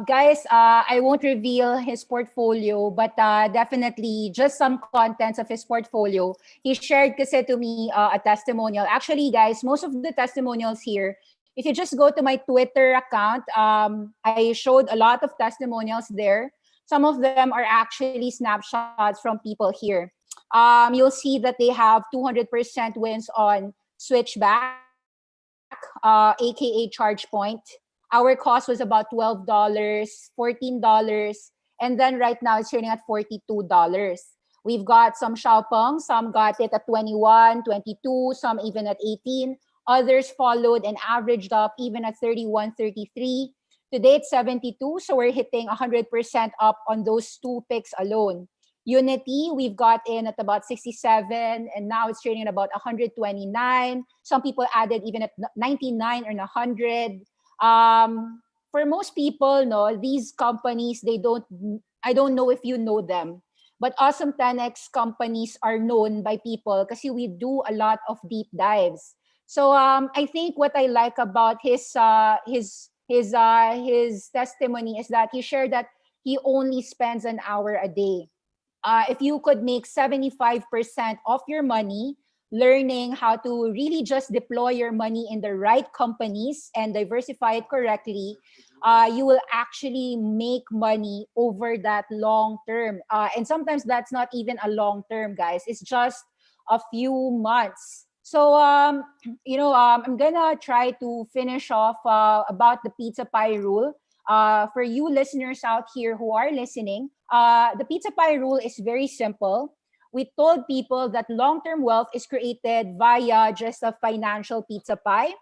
Guys, I won't reveal his portfolio, but definitely just some contents of his portfolio. He shared kasi to me a testimonial. Actually, guys, most of the testimonials here, if you just go to my Twitter account, I showed a lot of testimonials there. Some of them are actually snapshots from people here. You'll see that they have 200% wins on Switchback, aka ChargePoint. Our cost was about $12, $14, and then right now it's trading at $42. We've got some Xiaopeng, some got it at 21, 22, some even at 18. Others followed and averaged up even at 31, 33. Today it's 72, so we're hitting 100% up on those two picks alone. Unity, we've got in at about 67, and now it's trading at about 129. Some people added even at 99 or 100. For most people, no, these companies, I don't know if you know them, but Awesome10X companies are known by people because we do a lot of deep dives. So I think what I like about his testimony is that he shared that he only spends an hour a day. If you could make 75% of your money learning how to really just deploy your money in the right companies and diversify it correctly, you will actually make money over that long term. And sometimes that's not even a long term, guys. It's just a few months. So, I'm gonna try to finish off about the pizza pie rule. For you listeners out here who are listening, the pizza pie rule is very simple. We told people that long-term wealth is created via just a financial pizza pie.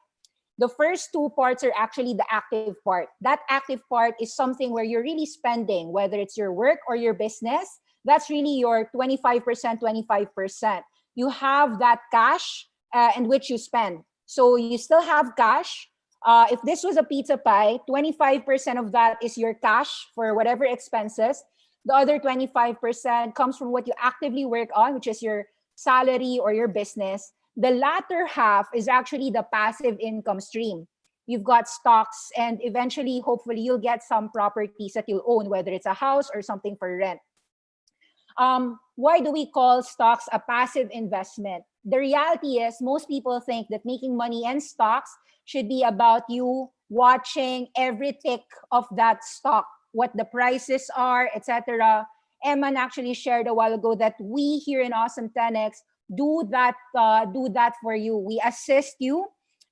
The first two parts are actually the active part. That active part is something where you're really spending, whether it's your work or your business. That's really your 25%, 25%. You have that cash in which you spend. So you still have cash. If this was a pizza pie, 25% of that is your cash for whatever expenses. The other 25% comes from what you actively work on, which is your salary or your business. The latter half is actually the passive income stream. You've got stocks, and eventually, hopefully, you'll get some properties that you'll own, whether it's a house or something for rent. Why do we call stocks a passive investment? The reality is most people think that making money in stocks should be about you watching every tick of that stock, what the prices are, etc. Emman actually shared a while ago that we here in Awesome10X do that for you. We assist you.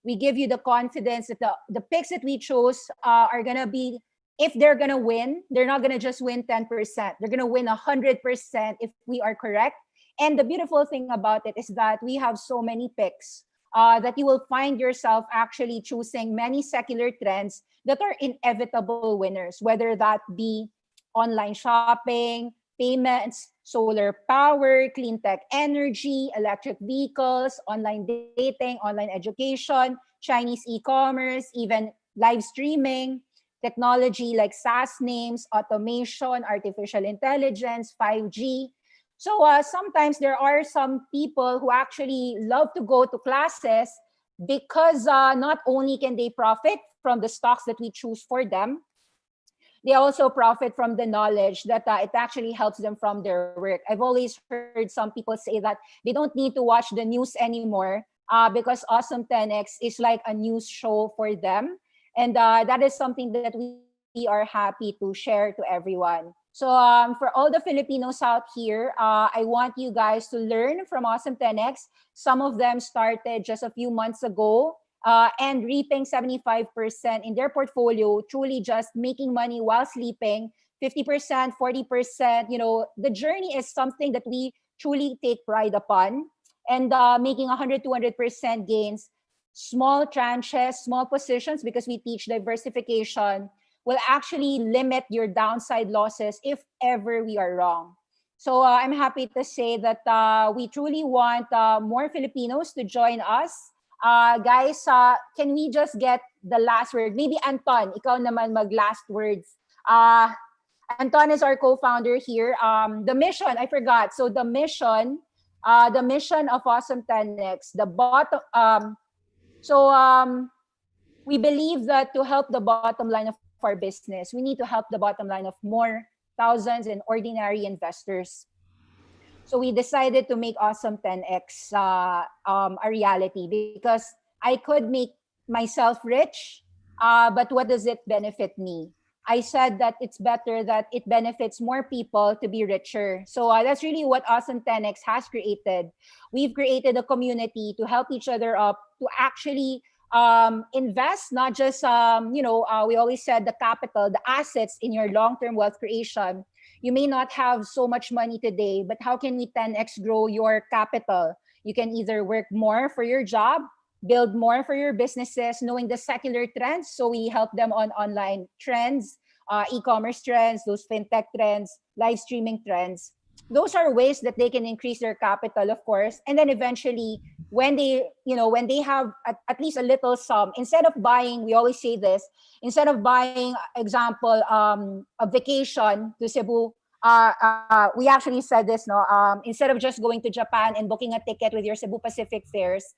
We give you the confidence that the picks that we chose are gonna be, if they're gonna win, they're not gonna just win 10%. They're gonna win 100% if we are correct. And the beautiful thing about it is that we have so many picks that you will find yourself actually choosing many secular trends that are inevitable winners, whether that be online shopping, payments, solar power, clean tech energy, electric vehicles, online dating, online education, Chinese e-commerce, even live streaming, technology like SaaS names, automation, artificial intelligence, 5G. So sometimes there are some people who actually love to go to classes because not only can they profit from the stocks that we choose for them, they also profit from the knowledge that it actually helps them from their work. I've always heard some people say that they don't need to watch the news anymore because Awesome10X is like a news show for them. And that is something that we are happy to share to everyone. So for all the Filipinos out here, I want you guys to learn from Awesome10X. Some of them started just a few months ago and reaping 75% in their portfolio, truly just making money while sleeping, 50%, 40%. You know, the journey is something that we truly take pride upon, and making 100, 200% gains, small tranches, small positions, because we teach diversification. will actually limit your downside losses if ever we are wrong. So I'm happy to say that we truly want more Filipinos to join us. Guys, can we just get the last word? Maybe Anton, ikaw naman mag-last words. Anton is our co-founder here. The mission, I forgot. So the mission of Awesome10X, we believe that to help the bottom line of our business, we need to help the bottom line of more thousands and ordinary investors. So we decided to make Awesome10X a reality, because I could make myself rich, but what does it benefit me? I said that it's better that it benefits more people to be richer. So that's really what Awesome10X has created. We've created a community to help each other up, to actually invest, not just, we always said the capital, the assets in your long-term wealth creation. You may not have so much money today, but how can we 10x grow your capital? You can either work more for your job, build more for your businesses, knowing the secular trends. So we help them on online trends, e-commerce trends, those fintech trends, live streaming trends. Those are ways that they can increase their capital, of course. And then eventually, when they have at least a little sum, instead of buying, we always say this, instead of buying, example, a vacation to Cebu, we actually said this, no? Instead of just going to Japan and booking a ticket with your Cebu Pacific fares,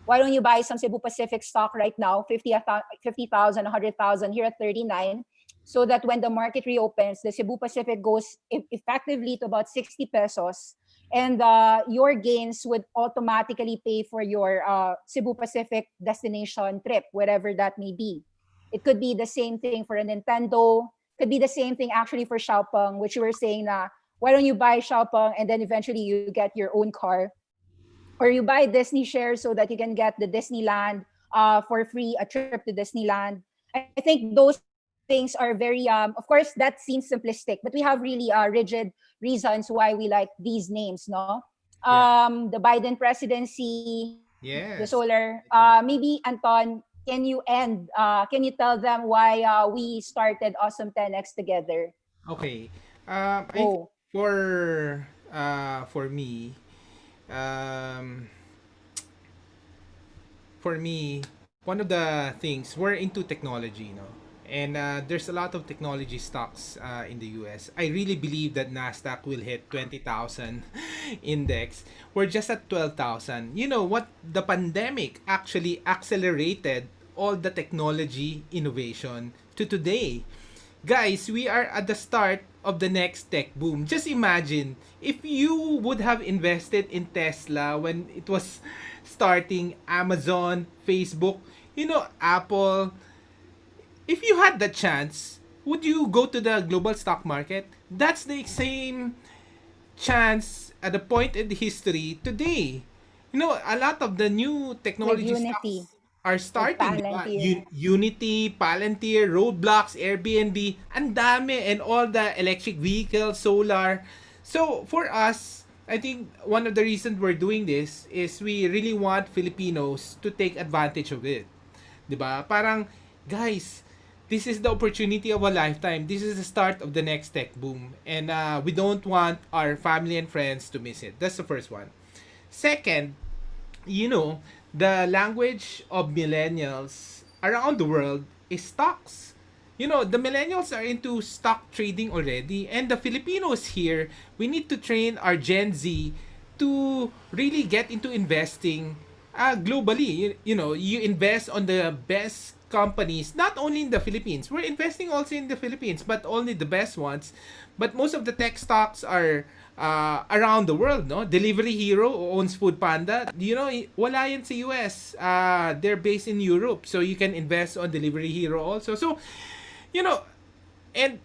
why don't you buy some Cebu Pacific stock right now, 50,000, 100,000 here at 39, so that when the market reopens, the Cebu Pacific goes effectively to about 60 pesos, and your gains would automatically pay for your Cebu Pacific destination trip, wherever that may be. It could be the same thing for a Nintendo, could be the same thing actually for Xiaopeng, which you were saying na, why don't you buy Xiaopeng and then eventually you get your own car? Or you buy Disney shares so that you can get the Disneyland for free, a trip to Disneyland. I think those things are very, of course, that seems simplistic, but we have really rigid reasons why we like these names, no? The Biden presidency, the solar. Maybe, Anton, can you tell them why we started Awesome10X together? Okay. I think for me, one of the things, we're into technology, and there's a lot of technology stocks in the US. I really believe that Nasdaq will hit 20,000 index. We're just at 12,000. You know what? The pandemic actually accelerated all the technology innovation to today. Guys, we are at the start of the next tech boom. Just imagine if you would have invested in Tesla when it was starting, Amazon, Facebook, Apple. If you had the chance, would you go to the global stock market? That's the same chance at the point in the history today. A lot of the new technology stocks are starting. Unity, Palantir, Roblox, Airbnb, and dami, and all the electric vehicles, solar. So for us, I think one of the reasons we're doing this is we really want Filipinos to take advantage of it. Diba? Parang, guys, this is the opportunity of a lifetime. This is the start of the next tech boom. And we don't want our family and friends to miss it. That's the first one. Second, the language of millennials around the world is stocks. The millennials are into stock trading already, and the Filipinos here, we need to train our Gen Z to really get into investing globally. You invest on the best companies, not only in the Philippines. We're investing also in the Philippines, but only the best ones. But most of the tech stocks are around the world, no? Delivery Hero owns Food Panda. Wala yan sa US. They're based in Europe, so you can invest on Delivery Hero also. So, and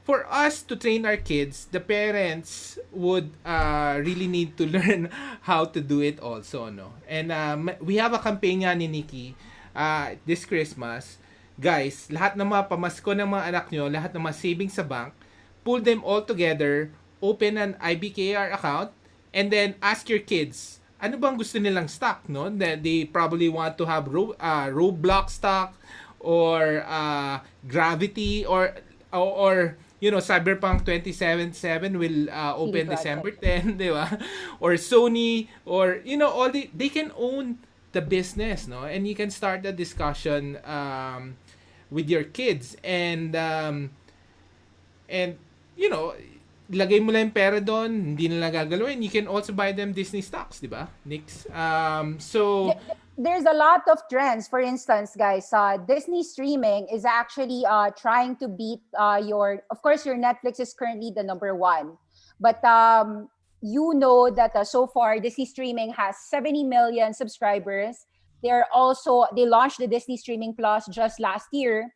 for us to train our kids, the parents would really need to learn how to do it also, no? And we have a campaign nga ni Nikki this Christmas. Guys, lahat ng mga pamasko ng mga anak nyo, lahat ng mga savings sa bank, pull them all together, open an IBKR account, and then ask your kids, ano bang gusto nilang stock, no? That they probably want to have Roblox stock, or Gravity, or Cyberpunk 2077 will open December 10, di ba? Or Sony, or all they can own the business, no? And you can start the discussion with your kids, and lagay mo lang yung pera doon, hindi nila gagalawin. You can also buy them Disney stocks, di ba, Nix? So there's a lot of trends. For instance, guys, Disney streaming is actually trying to beat of course, your Netflix is currently the number one. But you know that so far, Disney streaming has 70 million subscribers. They launched the Disney Streaming Plus just last year.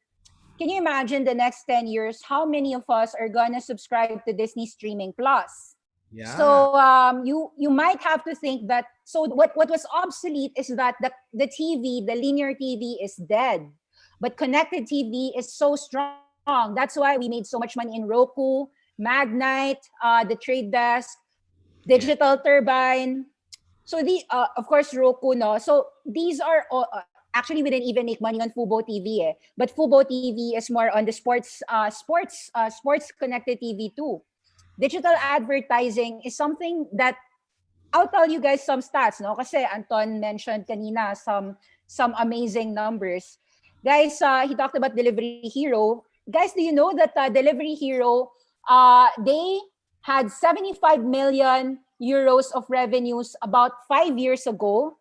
Can you imagine the next 10 years, how many of us are gonna subscribe to Disney Streaming Plus? yeah. So you might have to think that, so what was obsolete is that the TV, the linear TV is dead, but connected TV is so strong. That's why we made so much money in Roku, Magnite, the Trade Desk, Digital Turbine. So of course, Roku, no. So these are all, actually, we didn't even make money on Fubo TV, but Fubo TV is more on the sports connected TV too. Digital advertising is something that I'll tell you guys some stats, no? Kasi Anton mentioned kanina some amazing numbers. Guys, he talked about Delivery Hero. Guys, do you know that Delivery Hero, they had 75 million euros of revenues about 5 years ago.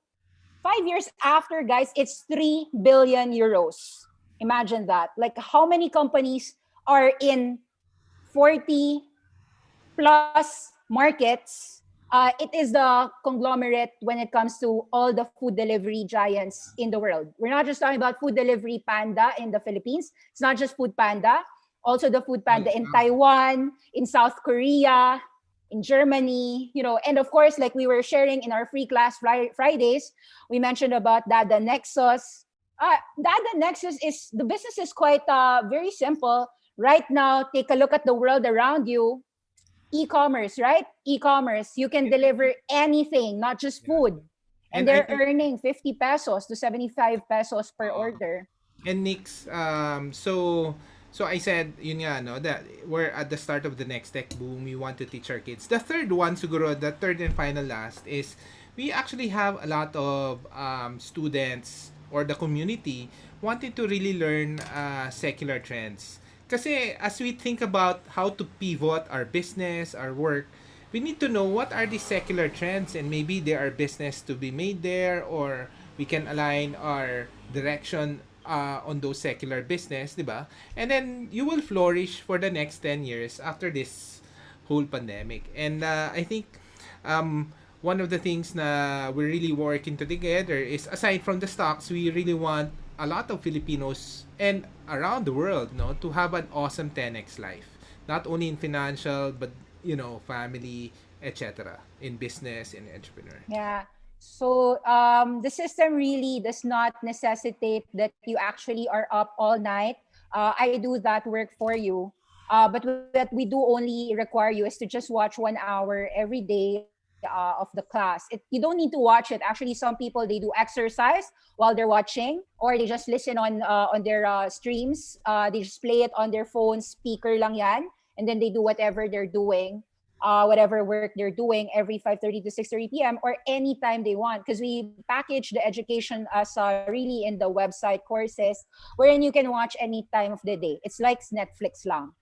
5 years after, guys, it's 3 billion euros. Imagine that. Like, how many companies are in 40 plus markets? It is the conglomerate when it comes to all the food delivery giants in the world. We're not just talking about Food Delivery Panda in the Philippines. It's not just Food Panda. Also the Food Panda in Taiwan, in South Korea, in Germany, and of course, like we were sharing in our free class Fridays, we mentioned about Dada Nexus. Dada Nexus the business is quite very simple. Right now, take a look at the world around you. E-commerce, right? E-commerce. You can deliver anything, not just food. And they're earning 50 pesos to 75 pesos per order. And Nix, so I said, yun nga, no, that we're at the start of the next tech boom. We want to teach our kids. The third one, siguro, the third and final last is we actually have a lot of students or the community wanting to really learn secular trends. Kasi as we think about how to pivot our business, our work, we need to know what are the secular trends, and maybe there are business to be made there, or we can align our direction on those secular business, di ba? And then you will flourish for the next 10 years after this whole pandemic. And I think one of the things na we're really working together is, aside from the stocks, we really want a lot of Filipinos and around the world, no, to have an awesome 10x life. Not only in financial, but family, etc., in business and entrepreneur. Yeah. So the system really does not necessitate that you actually are up all night. I do that work for you. But what we do only require you is to just watch 1 hour every day of the class. You don't need to watch it. Actually, some people, they do exercise while they're watching, or they just listen on their streams. They just play it on their phone, speaker lang yan, and then they do whatever they're doing. Whatever work they're doing every 5:30 to 6:30 p.m. or anytime they want, because we package the education as really in the website courses wherein you can watch any time of the day. It's like Netflix lang.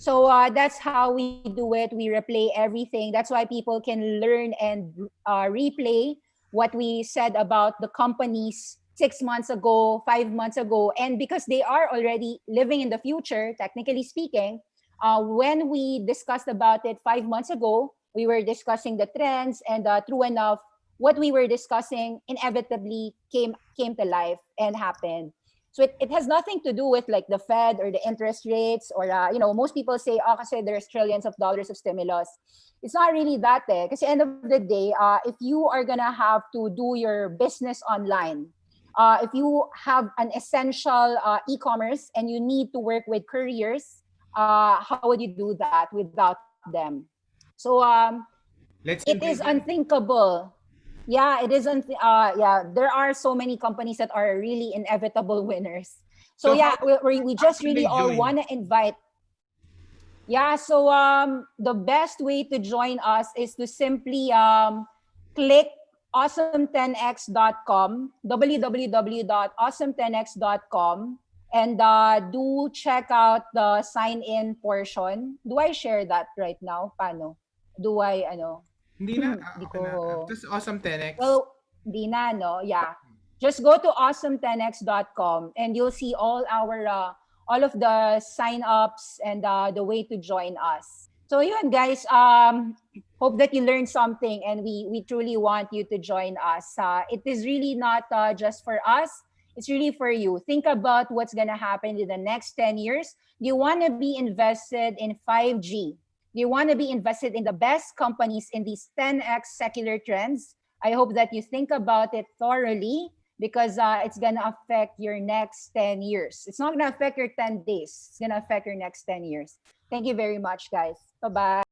So that's how we do it. We replay everything. That's why people can learn and replay what we said about the companies 6 months ago, 5 months ago. And because they are already living in the future, technically speaking, when we discussed about it 5 months ago, we were discussing the trends, and true enough, what we were discussing inevitably came to life and happened. So it has nothing to do with like the Fed or the interest rates, or most people say, kasi there's trillions of dollars of stimulus. It's not really that, because at the end of the day, if you are gonna have to do your business online, if you have an essential e-commerce and you need to work with couriers, how would you do that without them? So it is unthinkable Yeah, it isn't. Yeah, there are so many companies that are really inevitable winners. So So yeah, we how just can really they all join? want to invite. Yeah, so the best way to join us is to simply click awesome10x.com, www.awesome10x.com, and do check out the sign in portion. Do I share that right now? Paano? Do I ano? Hindi na? Di Okay na. ko. Just Awesome 10X. Well, di na, no? Yeah. Just go to awesome10x.com and you'll see all of the sign-ups and the way to join us. So yun, guys, hope that you learned something and we truly want you to join us. It is really not just for us. It's really for you. Think about what's going to happen in the next 10 years. Do you want to be invested in 5G? Do you want to be invested in the best companies in these 10x secular trends? I hope that you think about it thoroughly because it's going to affect your next 10 years. It's not going to affect your 10 days. It's going to affect your next 10 years. Thank you very much, guys. Bye-bye.